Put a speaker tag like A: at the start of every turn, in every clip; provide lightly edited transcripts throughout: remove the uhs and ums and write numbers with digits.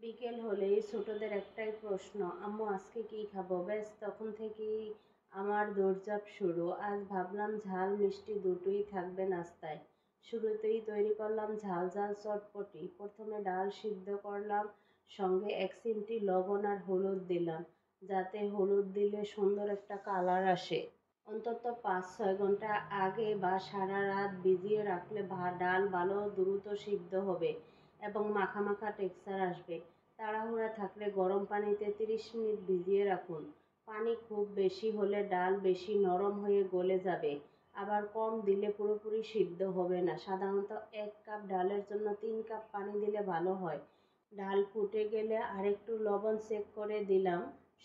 A: বিকেল হলেই ছোটদের একটাই প্রশ্ন, আম্মু আজকে কি খাবো? ব্যাস তখন থেকেই আমার দৌড়ঝাঁপ শুরু। আজ ভাবলাম ঝাল মিষ্টি দুটোই থাকবে নাস্তায়। শুরুতেই তৈরি করলাম ঝাল ঝাল চটপটি। প্রথমে ডাল সিদ্ধ করলাম, সঙ্গে 1 চিমটি লবণ আর হলুদ দিলাম, যাতে হলুদ দিলে সুন্দর একটা কালার আসে। অন্তত 5-6 ঘন্টা আগে বা সারা রাত ভিজিয়ে রাখলে ডাল ভালো দ্রুত সিদ্ধ হবে এবং মাখা মাখা টেক্সচার আসবে। তাড়াহুড়া থাকলে গরম পানিতে 30 মিনিট ভিজিয়ে রাখুন। পানি খুব বেশি হলে ডাল বেশি নরম হয়ে গলে যাবে, আবার কম দিলে পুরোপুরি সিদ্ধ হবে না। সাধারণত 1 কাপ ডালের জন্য 3 কাপ পানি দিলে ভালো হয়। ডাল ফুটে গেলে আরেকটু লবণ চেক করে দিলাম,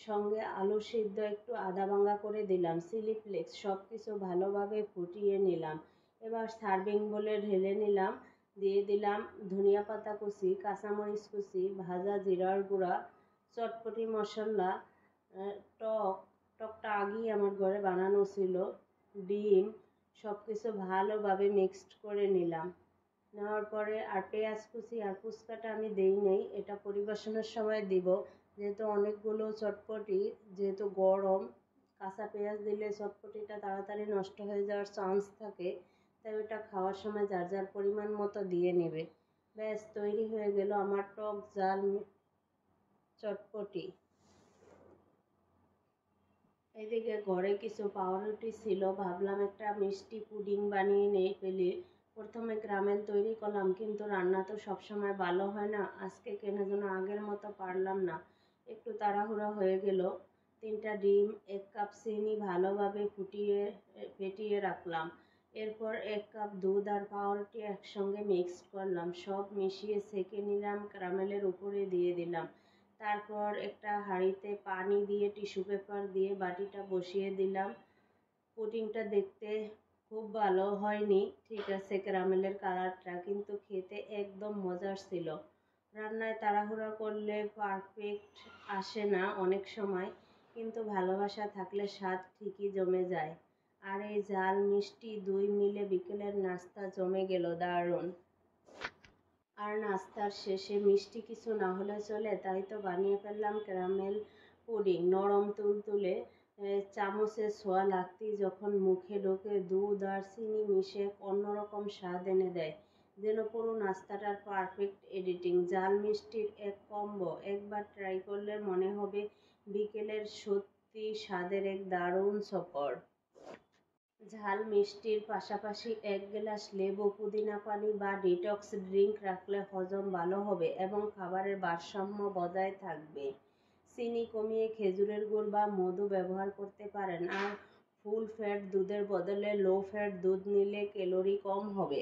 A: সঙ্গে আলু সিদ্ধ একটু আধা ভাঙা করে দিলাম, চিলি ফ্লেক্স সব কিছু ভালোভাবে ফুটিয়ে নিলাম। এবার সার্ভিং বলে ঢেলে নিলাম। দিয়ে দিলাম ধনিয়া পাতা কুচি, কাঁচামরিচ কুচি, ভাজা জিরার গুঁড়া, চটপটি মশলা, টকটা আগেই আমার ঘরে বানানো ছিল, ডিম, সব কিছু ভালোভাবে মিক্সড করে নিলাম। নেওয়ার পরে আর পেঁয়াজ কুচি আর ফুচকাটা আমি দেই নাই, এটা পরিবেশনের সময় দিব। যেহেতু অনেকগুলো চটপটি, যেহেতু গরম, কাঁচা পেঁয়াজ দিলে চটপটিটা তাড়াতাড়ি নষ্ট হয়ে যাওয়ার চান্স থাকে, তাই ওটা খাওয়ার সময় যার যার পরিমাণ মতো দিয়ে নেবে। ব্যাস তৈরি হয়ে গেল আমার টক ঝাল চটপটি। এদিকে ঘরে কিছু পাউরুটি ছিল, ভাবলাম একটা মিষ্টি পুডিং বানিয়ে ফেলি। প্রথমে ক্যারামেল তৈরি করলাম, কিন্তু রান্না তো সবসময় ভালো হয় না। আজকে কেন যেন আগের মতো পারলাম না, একটু তাড়াহুড়ো হয়ে গেল। 3টা ডিম, 1 কাপ চিনি ভালোভাবে ফেটিয়ে রাখলাম। এরপর 1 কাপ দুধ আর পাউরুটি একসঙ্গে মিক্সড করলাম, সব মিশিয়ে ছেঁকে নিলাম, ক্যারামেলের উপরে দিয়ে দিলাম। তারপর একটা হাঁড়িতে পানি দিয়ে টিস্যু পেপার দিয়ে বাটিটা বসিয়ে দিলাম। পুডিংটা দেখতে খুব ভালো হয়নি, ঠিক আছে ক্যারামেলের কালারটা, কিন্তু খেতে একদম মজার ছিল। রান্নায় তাড়াহুড়া করলে পারফেক্ট আসে না অনেক সময়, কিন্তু ভালোবাসা থাকলে স্বাদ ঠিকই জমে যায়। আর এই ঝাল মিষ্টি দুই মিলে বিকেলের নাস্তা জমে গেল দারুণ। আর নাস্তার শেষে মিষ্টি কিছু না হলে চলে, তাই তো বানিয়ে ফেললাম ক্যারামেল পুডিং, নরম তুলতুলে। চামচে ছোঁয়া লাগতেই যখন মুখে ঢোকে, দুধ আর চিনি মিশে অন্যরকম স্বাদ এনে দেয়, যেন পুরো নাস্তাটার পারফেক্ট এডিটিং। ঝাল মিষ্টির এক কম্বো, একবার ট্রাই করলে মনে হবে বিকেলের সত্যি স্বাদের এক দারুণ সফর। ঝাল মিষ্টির পাশাপাশি 1 গ্লাস লেবু, পুদিনা পানি বা ডিটক্স ড্রিঙ্ক রাখলে হজম ভালো হবে এবং খাবারের ভারসাম্য বজায় থাকবে। চিনি কমিয়ে খেজুরের গুড় বা মধু ব্যবহার করতে পারেন। আর ফুল ফ্যাট দুধের বদলে লো ফ্যাট দুধ নিলে ক্যালোরি কম হবে।